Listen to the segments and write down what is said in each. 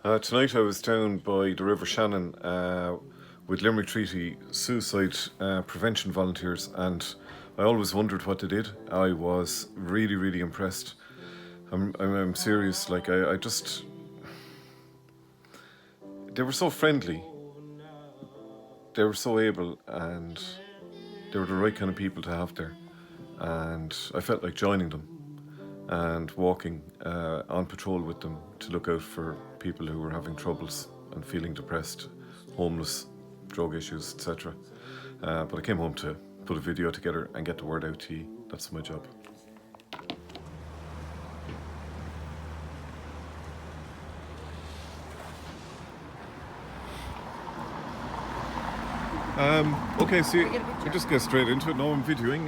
Tonight I was down by the River Shannon with Limerick Treaty suicide prevention volunteers, and I always wondered what they did. I was really, really impressed. I'm serious. Like I just, they were so friendly. They were so able, and they were the right kind of people to have there. And I felt like joining them and walking on patrol with them to look out for people who were having troubles and feeling depressed, homeless, drug issues, etc. But I came home to put a video together and get the word out to you. That's my job. Okay, so we just get straight into it. No, I'm videoing.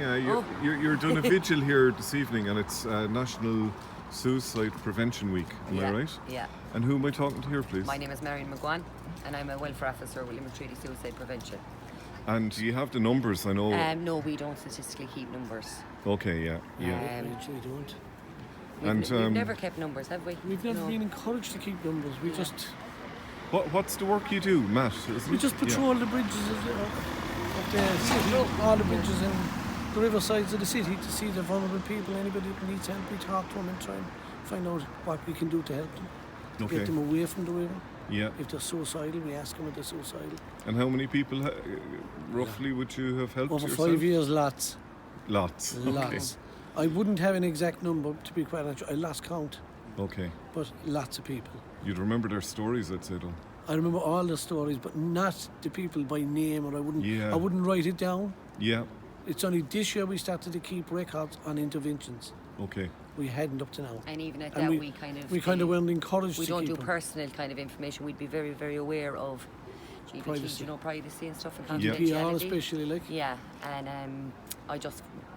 You're doing a vigil here this evening, and it's National Suicide Prevention Week. Am I right? Yeah. And who am I talking to here, please? My name is Marion McGuan, and I'm a welfare officer with Limerick Treaty Suicide Prevention. And do you have the numbers? I know. No, we don't statistically keep numbers. Okay, yeah. We actually don't. We've never kept numbers, have we? We've never been encouraged to keep numbers. We just What's the work you do, Matt? we just patrol the bridges of the city, all the bridges in the river sides of the city to see the vulnerable people. Anybody that needs help, we talk to them and try and find out what we can do to help them, to get them away from the river. Yeah. If they're suicidal, we ask them if they're suicidal. And how many people roughly would you have helped Over yourself? 5 years, lots. Lots. Lots. I wouldn't have an exact number, to be quite honest. I lost count, Okay. but lots of people. You'd remember their stories, I'd say, though. I remember all the stories, but not the people by name, or I wouldn't write it down. Yeah. It's only this year we started to keep records on interventions. Okay. We hadn't up to now. And even at And that, we kind of weren't encouraged we to don't keep do them. personal kind of information. We'd be very, very aware of GDPR, Privacy. privacy and stuff and Yeah. GDPR confidentiality. especially, like. Yeah, and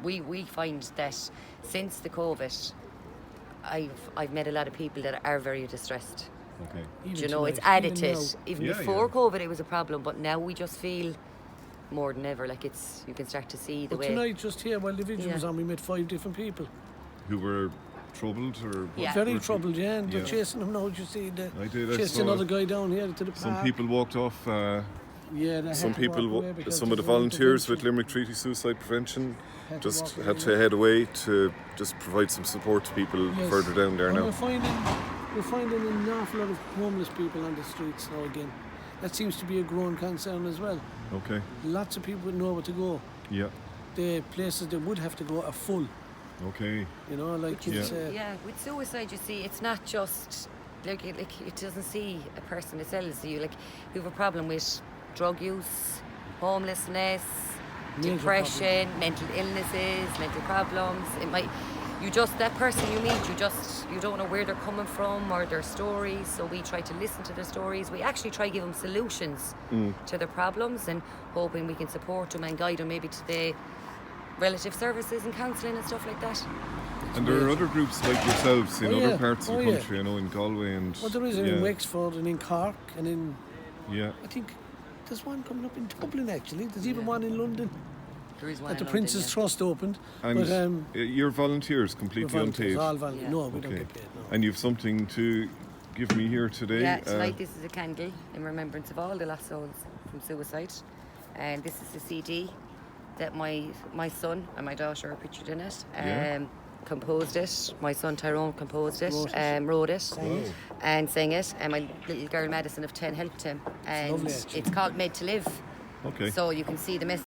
we find that since the COVID, I've met a lot of people that are very distressed. Okay. Even It's tonight, added to even it. now. Even Yeah, before yeah. COVID, it was a problem, but now we just feel more than ever like you can start to see the But way. tonight, just here, while the vigil was Yeah. on, we met 5 different people. Who were troubled or? Yeah. Very troubled, yeah, and they're Yeah. chasing them now. You see, I did. I chased saw another guy down here to the park. Some people walked off. Yeah, they Some had to people, walk away because some of the there's no volunteers with intervention. Limerick Treaty Suicide Prevention Had to just walk had away. to head away to just provide some support to people Yes. further down there And now. we're finding an awful lot of homeless people on the streets now again. That seems to be a growing concern as well. Okay. Lots of people know where to go. Yeah. The places they would have to go are full. Okay. You know, like Yeah. it's With suicide, you see, it's not just like it doesn't see a person. It tells you like you have a problem with drug use, homelessness, Major depression, mental illnesses, mental problems. It might that person you meet, you don't know where they're coming from or their stories. So we try to listen to their stories. We actually try to give them solutions to their problems, and hoping we can support them and guide them maybe to the relative services and counselling and stuff like that. And there are other groups like yourselves in Oh, other yeah. parts of the Oh, yeah. country, in Galway and... well, there is in Wexford and in Cork and in Yeah. I think there's one coming up in Dublin actually. There's even one in London There is one that the in Prince's London, Trust opened. And but you're volunteers, we're completely volunteers, unpaid. all volunteers. Yeah. No, we don't Okay. get paid. No. And you've something to give me here today. Yeah, tonight this is a candle in remembrance of all the lost souls from suicide. And this is the CD that my son and my daughter are pictured in it. Yeah. Composed it. My son Tyrone composed it, Wrote wrote it. it, and sang it. And my little girl Madison of 10 helped him. And lovely, actually. it's called Made to Live. Okay. So you can see the